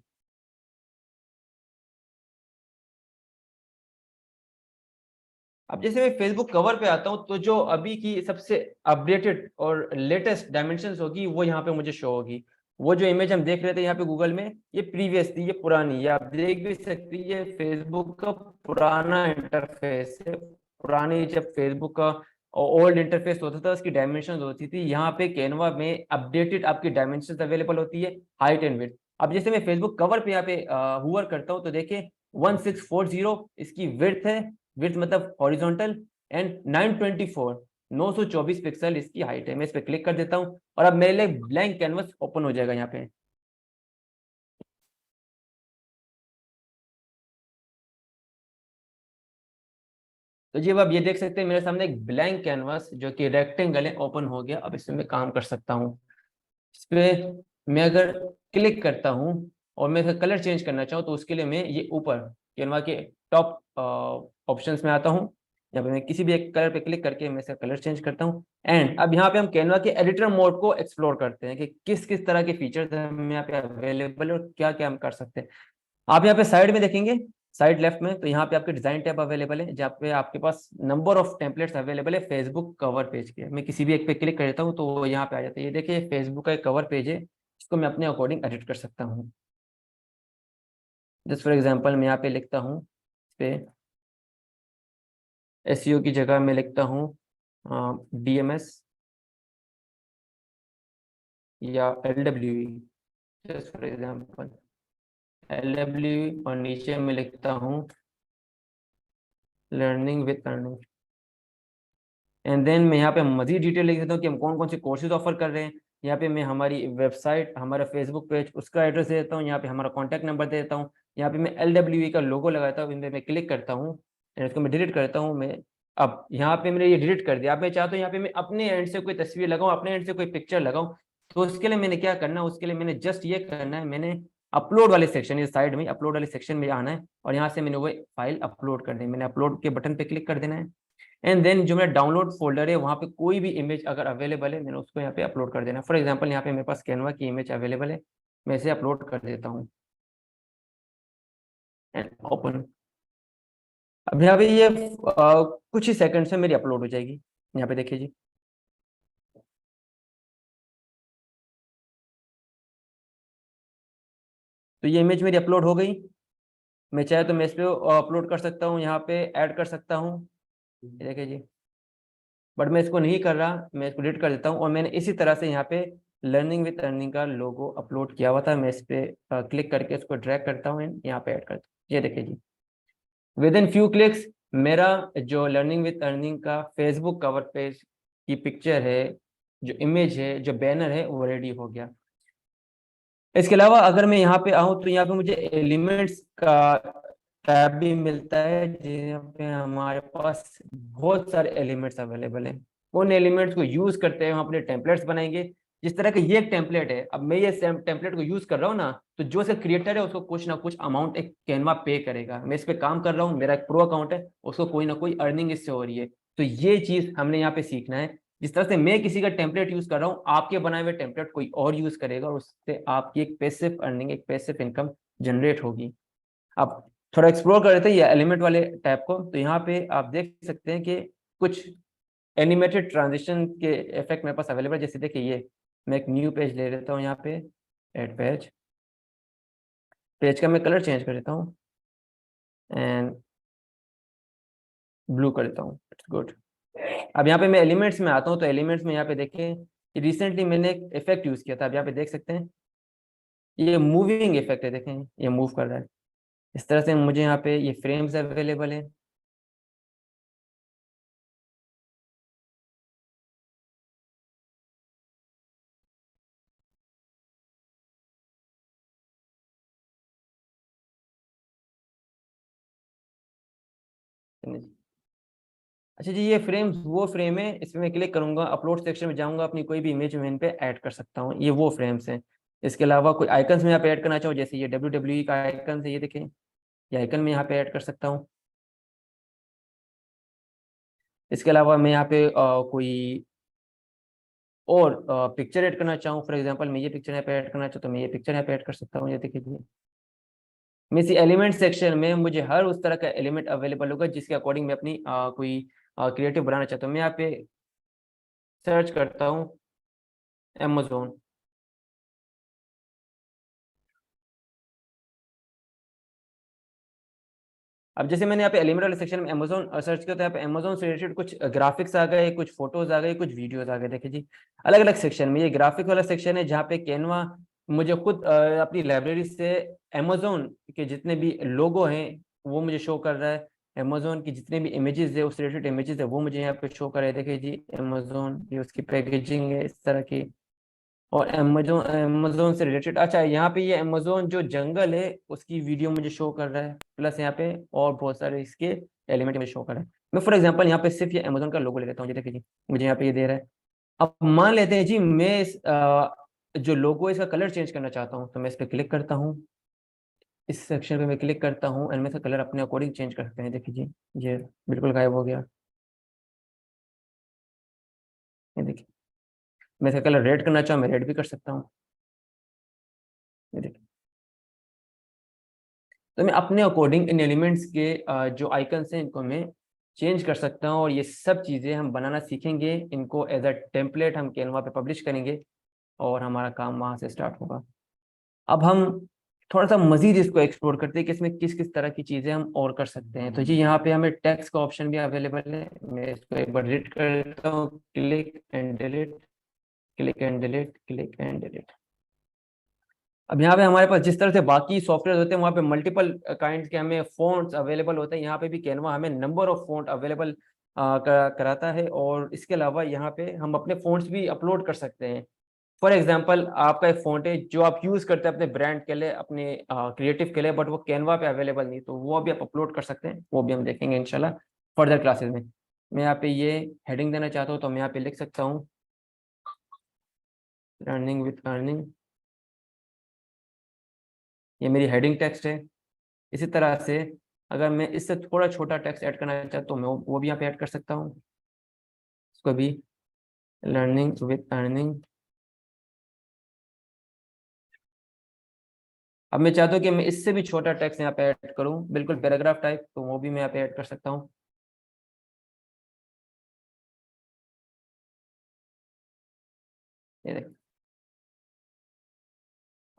अब जैसे मैं फेसबुक कवर पे आता हूँ तो जो अभी की सबसे अपडेटेड और लेटेस्ट डायमेंशंस होगी वो यहाँ पे मुझे शो होगी। वो जो इमेज हम देख रहे थे यहाँ पे गूगल में, ये प्रीवियस थी, ये पुरानी, ये आप देख भी सकती है, ये फेसबुक का पुराना इंटरफेस है। पुरानी जब फेसबुक का ओल्ड इंटरफेस होता था उसकी डायमेंशन होती थी, यहाँ पे कैनवा में अपडेटेड आपकी डायमेंशन अवेलेबल होती है, हाइट एंड विड्थ। अब जैसे मैं फेसबुक कवर पे यहाँ पे हुवर करता हूँ तो देखिए 1640 इसकी विड्थ है, विड्थ मतलब हॉरिजॉन्टल, एंड 924 924 पिक्सल इसकी हाइट है। मैं इस पे क्लिक कर देता हूँ और अब मेरे लिए ब्लैंक कैनवस ओपन हो जाएगा यहाँ पे। तो जी अब आप ये देख सकते हैं मेरे सामने एक ब्लैंक कैनवस जो कि रेक्टेंगल है ओपन हो गया। अब इसमें मैं काम कर सकता हूँ। इस पे मैं अगर क्लिक करता हूँ और मैं इसका कलर चेंज करना चाहूँ तो उसके लिए मैं ये ऊपर कैनवा के टॉप ऑप्शंस में आता हूँ। यहाँ पे मैं किसी भी एक कलर पे क्लिक करके मैं इसका कलर चेंज करता हूँ। एंड अब यहाँ पे हम कैनवा के एडिटर मोड को एक्सप्लोर करते हैं कि किस किस तरह के फीचर्स हम यहाँ पे अवेलेबल है और क्या क्या हम कर सकते हैं। आप यहाँ पे साइड में देखेंगे, साइड लेफ्ट में, तो यहाँ पे आपके डिजाइन टैब अवेलेबल है जहाँ पे आपके पास नंबर ऑफ टेम्पलेट्स अवेलेबल है फेसबुक कवर पेज के। मैं किसी भी एक पे क्लिक कर देता हूँ तो वो यहाँ पे आ जाता है। ये देखिए फेसबुक का एक कवर पेज है, इसको मैं अपने अकॉर्डिंग एडिट कर सकता हूँ। जस्ट फॉर एग्जाम्पल मैं यहाँ पे लिखता हूँ इस पे एसईओ की जगह मैं लिखता हूँ डीएमएस या LWE, just for example LWE, और नीचे मैं लिखता हूँ learning with earning. And then मैं यहाँ पे मजीद डिटेल लिख देता हूँ कि हम कौन कौन से कोर्सेज ऑफर कर रहे हैं। यहाँ पे मैं हमारी वेबसाइट, हमारा फेसबुक पेज, उसका एड्रेस दे देता हूँ। यहाँ पे हमारा कॉन्टैक्ट नंबर दे देता हूँ। यहाँ पे मैं LWE का लोगो लगाता हूँ, इन पे मैं क्लिक करता हूँ एंड इसको मैं डिलीट करता हूँ। मैं अब यहाँ पे मैंने ये डिलीट कर दिया। अब मैं चाहता हूँ यहाँ पे मैं अपने एंड से कोई तस्वीर लगाऊँ, अपने एंड से कोई पिक्चर लगाऊँ। तो उसके लिए मैंने क्या करना है, उसके लिए मैंने जस्ट ये करना है, मैंने अपलोड वाले सेक्शन, ये साइड में अपलोड वाले सेक्शन में आना है और यहाँ से मैंने वो फाइल अपलोड कर दी। मैंने अपलोड के बटन पे क्लिक कर देना है एंड देन जो मेरा डाउनलोड फोल्डर है वहाँ पे कोई भी इमेज अगर अवेलेबल है मैंने उसको यहाँ पे अपलोड कर देना। फॉर एग्जांपल यहाँ पे मेरे पास कैनवा की इमेज अवेलेबल है, मैं इसे अपलोड कर देता हूँ एंड ओपन। अब यहाँ पे ये कुछ ही सेकंड से मेरी अपलोड हो जाएगी। यहाँ पे देखिए जी, तो ये इमेज मेरी अपलोड हो गई। मैं चाहे तो मैं इस पे अपलोड कर सकता हूँ, यहाँ पे ऐड कर सकता हूँ, ये देखिए जी। बट मैं इसको नहीं कर रहा, मैं इसको डिलीट कर देता हूँ और मैंने इसी तरह से यहाँ पे लर्निंग विद अर्निंग का लोगो अपलोड किया हुआ था। मैं इस पे क्लिक करके इसको ड्रैग करता हूँ, यहाँ पे ऐड करता हूँ। ये देखिए जी, विद इन फ्यू क्लिक्स मेरा जो लर्निंग विद अर्निंग का फेसबुक कवर पेज की पिक्चर है, जो इमेज है, जो बैनर है, वो रेडी हो गया। इसके अलावा अगर मैं यहाँ पे आऊँ तो यहाँ पे मुझे एलिमेंट्स का टैब भी मिलता है, जहाँ पे हमारे पास बहुत सारे एलिमेंट्स अवेलेबल हैं। उन एलिमेंट्स को यूज करते हैं हम अपने टेम्पलेट्स बनाएंगे। जिस तरह का ये एक टेम्पलेट है, अब मैं ये टेम्पलेट को यूज कर रहा हूँ ना, तो जो इसका क्रिएटर है उसको कुछ ना कुछ अमाउंट एक कैनवा पे करेगा। मैं इस पे काम कर रहा हूँ, मेरा एक प्रो अकाउंट है, उसको कोई ना कोई अर्निंग इससे हो रही है। तो ये चीज हमने यहाँ पे सीखना है। जिस तरह से मैं किसी का टेम्पलेट यूज कर रहा हूँ, आपके बनाए हुए टेम्पलेट कोई और यूज करेगा और उससे आपकी एक पैसिव अर्निंग, एक पैसिव इनकम जनरेट होगी। अब थोड़ा एक्सप्लोर कर रहे थे ये एलिमेंट वाले टैब को, तो यहाँ पे आप देख सकते हैं कि कुछ एनिमेटेड ट्रांजिशन के इफेक्ट मेरे पास अवेलेबल है। जैसे देखिए, ये मैं एक न्यू पेज ले लेता हूँ, यहाँ पे एड पेज, पेज का मैं कलर चेंज कर देता हूँ एंड ब्लू कर देता हूँ। It's good. अब यहाँ पे मैं एलिमेंट्स में आता हूँ, तो एलिमेंट्स में यहाँ पे देखें, रिसेंटली मैंने एक इफेक्ट यूज किया था। अब यहाँ पे देख सकते हैं ये मूविंग इफेक्ट है, देखें ये मूव कर रहा है। इस तरह से मुझे यहाँ पे ये फ्रेम्स अवेलेबल है। अच्छा जी, ये फ्रेम्स वो फ्रेम है, इसमें मैं क्लिक करूंगा, अपलोड सेक्शन में जाऊंगा, अपनी कोई भी इमेज में इन पे ऐड कर सकता हूँ। ये वो फ्रेम्स हैं। इसके अलावा कोई आइकन्स में यहाँ पे ऐड करना चाहूँ, जैसे ये WWE का आइकन है, ये देखें, ये आइकन में यहाँ पे ऐड कर सकता हूँ। इसके अलावा मैं यहाँ पे कोई और पिक्चर ऐड करना चाहूँ, फॉर एग्जाम्पल मैं ये पिक्चर यहाँ पे ऐड करना चाहूँ, तो मैं ये पिक्चर यहाँ पे ऐड कर सकता हूँ। ये देखिए जी, मैं इसी एलिमेंट सेक्शन में मुझे हर उस तरह का एलिमेंट अवेलेबल होगा जिसके अकॉर्डिंग मैं अपनी कोई क्रिएटिव बनाना चाहता हूँ। मैं यहाँ पे सर्च करता हूँ अमेजोन। अब जैसे मैंने यहाँ पे एलिमेंट वाले सेक्शन में अमेजोन सर्च किया, तो यहाँ पे अमेजोन से रिलेटेड कुछ ग्राफिक्स आ गए, कुछ फोटोज आ गए, कुछ वीडियोस आ गए। देखिए जी, अलग अलग सेक्शन में ये ग्राफिक वाला सेक्शन है, जहाँ पे कैनवा मुझे खुद अपनी लाइब्रेरी से अमेजोन के जितने भी लोगो हैं वो मुझे शो कर रहा है। अमेजोन की जितने भी इमेजेस है, उस रिलेटेड इमेजेस है, वो मुझे यहाँ पे शो कर रहे हैं। देखिए जी, अमेजोन, ये उसकी पैकेजिंग है इस तरह की। और अमेजोन, अमेजोन से रिलेटेड, अच्छा यहाँ पे ये अमेजोन जो जंगल है उसकी वीडियो मुझे शो कर रहा है, प्लस यहाँ पे और बहुत सारे इसके एलिमेंट मुझे शो कर रहा है। मैं फॉर एग्जांपल यहाँ पे सिर्फ ये अमेजोन का लोगो ले लेता हूँ। ये देखिए जी, मुझे यहाँ पे ये दे रहा है। अब मान लेते हैं जी मैं इस जो लोगो है इसका कलर चेंज करना चाहता हूँ, तो मैं इस पर क्लिक करता हूँ, इस सेक्शन पे मैं क्लिक करता हूँ एंड मैं इसका कलर अपने अकॉर्डिंग चेंज कर सकते हैं। देखिए जी, ये बिल्कुल गायब हो गया। ये देखिए, मैं इसका कलर रेड करना चाहूँ, मैं रेड भी कर सकता हूँ। ये देखिए, तो मैं अपने अकॉर्डिंग इन एलिमेंट्स के जो आइकन्स हैं इनको मैं चेंज कर सकता हूँ। और ये सब चीज़ें हम बनाना सीखेंगे, इनको एज अ टेम्पलेट हम कैनवा पे पब्लिश करेंगे और हमारा काम वहाँ से स्टार्ट होगा। अब हम थोड़ा सा मजीद इसको एक्सप्लोर करते हैं कि इसमें किस किस तरह की चीज़ें हम और कर सकते हैं। तो जी यहाँ पे हमें टेक्स्ट का ऑप्शन भी अवेलेबल है। मैं इसको एक बार डिलीट कर देता हूँ, click and delete, click and delete, click and delete. अब यहाँ पे हमारे पास जिस तरह से बाकी सॉफ्टवेयर होते हैं वहाँ पे मल्टीपल काइंड के हमें फ़ॉन्ट्स अवेलेबल होते हैं, यहाँ पे भी कैनवा हमें नंबर ऑफ फ़ॉन्ट अवेलेबल कराता है। और इसके अलावा यहाँ पे हम अपने फ़ॉन्ट्स भी अपलोड कर सकते हैं। फॉर एग्जांपल, आपका एक फ़ॉन्ट है जो आप यूज़ करते हैं अपने ब्रांड के लिए, अपने क्रिएटिव के लिए, बट वो कैनवा पे अवेलेबल नहीं, तो वो भी आप अपलोड कर सकते हैं। वो भी हम देखेंगे इंशाल्लाह फर्दर क्लासेस में। मैं यहाँ पे ये हेडिंग देना चाहता हूँ, तो मैं यहाँ पे लिख सकता हूँ लर्निंग विथ अर्निंग। ये मेरी हेडिंग टेक्स्ट है। इसी तरह से अगर मैं इससे थोड़ा छोटा टेक्स्ट ऐड करना चाहता हूँ तो मैं वो भी यहाँ पे ऐड कर सकता हूँ, इसको भी लर्निंग विद अर्निंग। अब मैं चाहता हूँ कि मैं इससे भी छोटा टेक्स्ट यहाँ पे ऐड करूँ, बिल्कुल पैराग्राफ टाइप, तो वो भी मैं यहाँ पे ऐड कर सकता हूँ। ये देख।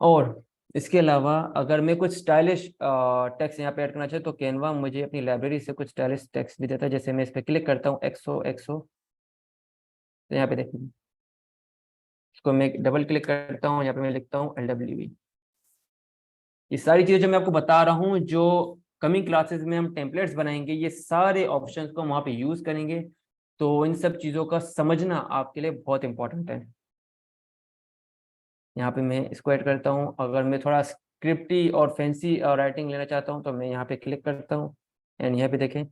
और इसके अलावा अगर मैं कुछ स्टाइलिश टेक्स्ट यहाँ पे ऐड करना चाहूँ, तो कैनवा मुझे अपनी लाइब्रेरी से कुछ स्टाइलिश टेक्स्ट भी देता है। जैसे मैं इस पर क्लिक करता हूँ, एक्सो एक्सो, तो यहाँ पे देखिए इसको मैं डबल क्लिक करता हूँ, यहाँ पे मैं लिखता हूँ LWE। ये सारी चीजें जो मैं आपको बता रहा हूँ, जो कमिंग क्लासेस में हम टेम्पलेट्स बनाएंगे, ये सारे ऑप्शंस को हम वहाँ पे यूज करेंगे। तो इन सब चीजों का समझना आपके लिए बहुत इंपॉर्टेंट है। यहाँ पे मैं इसको ऐड करता हूँ। अगर मैं थोड़ा स्क्रिप्टी और फैंसी राइटिंग लेना चाहता हूँ तो मैं यहाँ पे क्लिक करता हूँ, एंड यहाँ पे देखें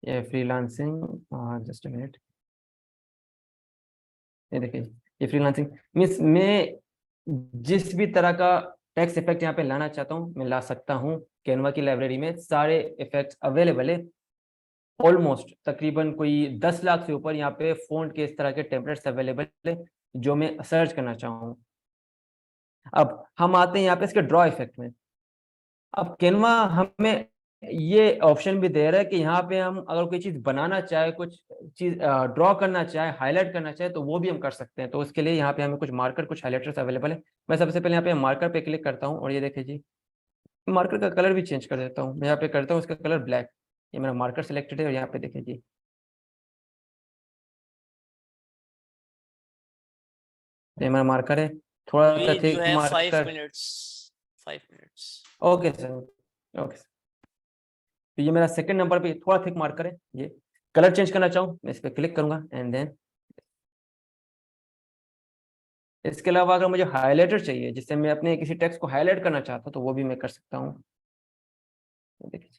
ये फ्रीलांसिंग, जस्ट अ मिनट, ये देखिए ये फ्रीलांसिंग मीन्स मैं जिस भी तरह का टेक्स्ट इफेक्ट यहाँ पे लाना चाहता हूँ मैं ला सकता हूँ। कैनवा की लाइब्रेरी में सारे इफेक्ट्स अवेलेबल है। ऑलमोस्ट तकरीबन कोई 10 लाख से ऊपर यहाँ पे फ़ॉन्ट के इस तरह के टेम्पलेट्स अवेलेबल है जो मैं सर्च करना चाहूँ। अब हम आते हैं यहाँ पे इसके ड्रॉ इफेक्ट में। अब कैनवा हमें ये ऑप्शन भी दे रहा है कि यहाँ पे हम अगर कोई चीज़ बनाना चाहे, कुछ चीज़ ड्रॉ करना चाहे, हाईलाइट करना चाहे, तो वो भी हम कर सकते हैं। तो उसके लिए यहाँ पे हमें कुछ मार्कर, कुछ हाईलाइटर्स अवेलेबल है। मैं सबसे पहले यहाँ पे मार्कर पे क्लिक करता हूँ और ये देखिए जी, मार्कर का कलर भी चेंज कर देता हूँ। मैं यहाँ पे करता हूँ उसका कलर ब्लैक। ये मेरा मार्कर सिलेक्टेड है और यहाँ पे देखिए जी, ये मेरा मार्कर है, थोड़ा सा अभी जो थिक है 5 marker. Minutes 5 minutes. Okay sir, okay sir. तो ये मेरा सेकंड नंबर पे थोड़ा थिक मार्कर है। ये कलर चेंज करना चाहूँ मैं इस पर क्लिक करूंगा एंड देन इसके अलावा अगर मुझे हाईलाइटर चाहिए जिससे मैं अपने किसी टेक्स्ट को हाईलाइट करना चाहता हूँ तो वो भी मैं कर सकता हूँ। देखिए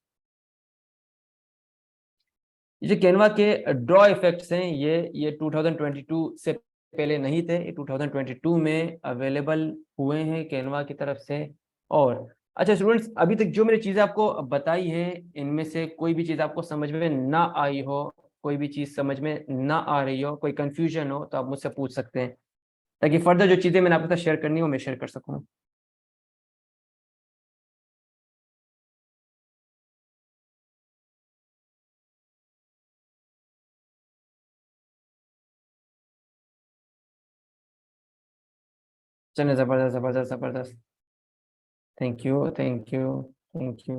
ये जो कैनवा के ड्रॉ इफेक्ट्स हैं ये 2022 से पहले नहीं थे, ये 2022 में अवेलेबल हुए हैं कैनवा की तरफ से। और अच्छा स्टूडेंट्स, अभी तक जो मैंने चीज़ें आपको बताई है इनमें से कोई भी चीज़ आपको समझ में ना आई हो, कोई भी चीज़ समझ में ना आ रही हो, कोई कंफ्यूजन हो तो आप मुझसे पूछ सकते हैं ताकि फर्दर जो चीज़ें मैंने आपके साथ शेयर करनी हो मैं शेयर कर सकूँ। चलिए, ज़बरदस्त ज़बरदस्त ज़बरदस्त। Thank you thank you thank you.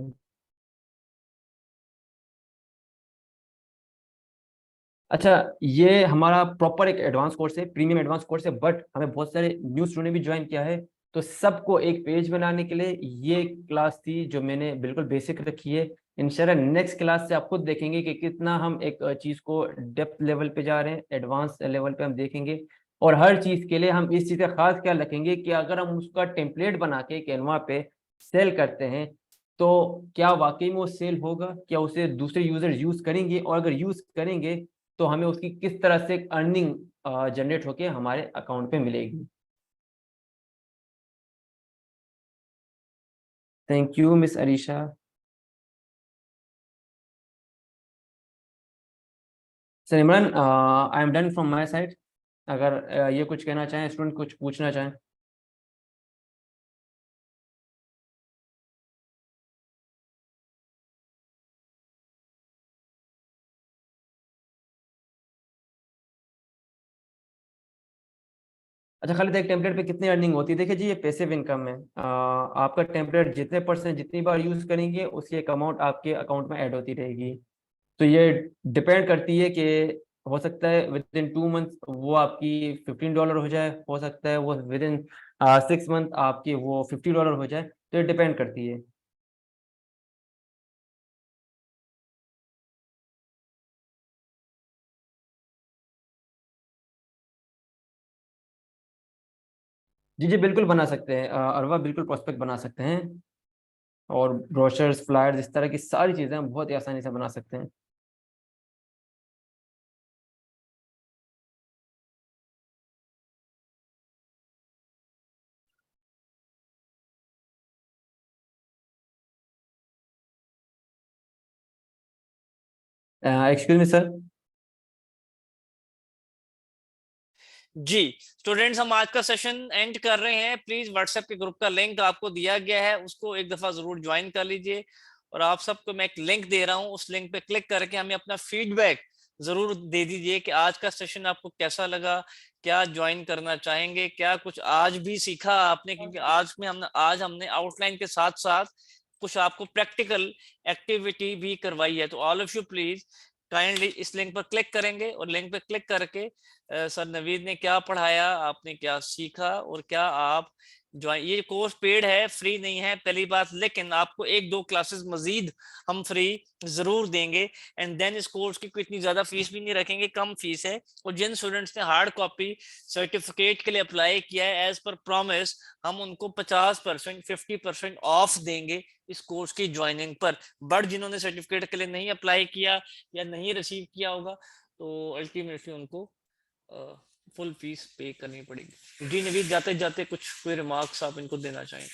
अच्छा, ये हमारा प्रॉपर एक एडवांस कोर्स है, प्रीमियम एडवांस कोर्स है, बट हमें बहुत सारे न्यू स्टूडेंट भी ज्वाइन किया है। तो सबको एक पेज बनाने के लिए ये क्लास थी जो मैंने बिल्कुल बेसिक रखी है। इंशाल्लाह नेक्स्ट क्लास से आप खुद देखेंगे कि कितना हम एक चीज़ को डेप्थ लेवल पे जा रहे हैं, एडवांस लेवल पे हम देखेंगे। और हर चीज़ के लिए हम इस चीज़ का खास ख्याल रखेंगे कि अगर हम उसका टेम्पलेट बना के कैनवा पे सेल करते हैं तो क्या वाकई में वो सेल होगा, क्या उसे दूसरे यूजर यूज करेंगे, और अगर यूज करेंगे तो हमें उसकी किस तरह से अर्निंग जनरेट होके हमारे अकाउंट पे मिलेगी। Thank you miss Arisha. Sir Imran, I am done from my side. अगर ये कुछ कहना चाहें, स्टूडेंट कुछ पूछना चाहें। अच्छा, खाली एक टेम्पलेट पे कितनी अर्निंग होती है? देखिए जी, ये पैसिव इनकम है। आपका टेम्पलेट जितने परसेंट जितनी बार यूज करेंगे उसकी एक अमाउंट आपके अकाउंट में ऐड होती रहेगी। तो ये डिपेंड करती है कि हो सकता है विद इन 2 मंथ वो आपकी $15 हो जाए, हो सकता है वो विद इन 6 मंथ आपकी वो $50 हो जाए। तो ये डिपेंड करती है। जी जी बिल्कुल बना सकते हैं, अरवा बिल्कुल प्रोस्पेक्ट बना सकते हैं। और ब्रोशर्स, फ्लायर्स, इस तरह की सारी चीज़ें हम बहुत ही आसानी से बना सकते हैं। Excuse me sir. जी स्टूडेंट्स, हम आज का सेशन एंड कर रहे हैं। प्लीज व्हाट्सएप के ग्रुप का लिंक आपको दिया गया है, उसको एक दफा जरूर ज्वाइन कर लीजिए। और आप सबको मैं एक लिंक दे रहा हूँ, उस लिंक पे क्लिक करके हमें अपना फीडबैक जरूर दे दीजिए कि आज का सेशन आपको कैसा लगा, क्या ज्वाइन करना चाहेंगे, क्या कुछ आज भी सीखा आपने, क्योंकि आज हमने आउटलाइन के साथ साथ कुछ आपको प्रैक्टिकल एक्टिविटी भी करवाई है। तो all of you please kindly इस लिंक पर क्लिक करेंगे और लिंक पर क्लिक करके सर नवीद ने क्या पढ़ाया, आपने क्या सीखा और क्या आप ज्वाइन, ये कोर्स पेड है, फ्री नहीं है पहली बात, लेकिन आपको 1-2 क्लासेस मजीद हम फ्री जरूर देंगे। एंड देन इस कोर्स की कोई इतनी ज्यादा फीस भी नहीं रखेंगे, कम फीस है। और जिन स्टूडेंट्स ने हार्ड कॉपी सर्टिफिकेट के लिए अप्लाई किया है एज पर प्रॉमिस, हम उनको 50% 50% ऑफ देंगे इस कोर्स की ज्वाइनिंग पर। बट जिन्होंने सर्टिफिकेट के लिए नहीं अप्लाई किया या नहीं रिसीव किया होगा तो अल्टीमेटली उनको फुल फीस पे करनी पड़ेगी। जी नवीद, जाते जाते कुछ कोई रिमार्क्स आप इनको देना चाहेंगे?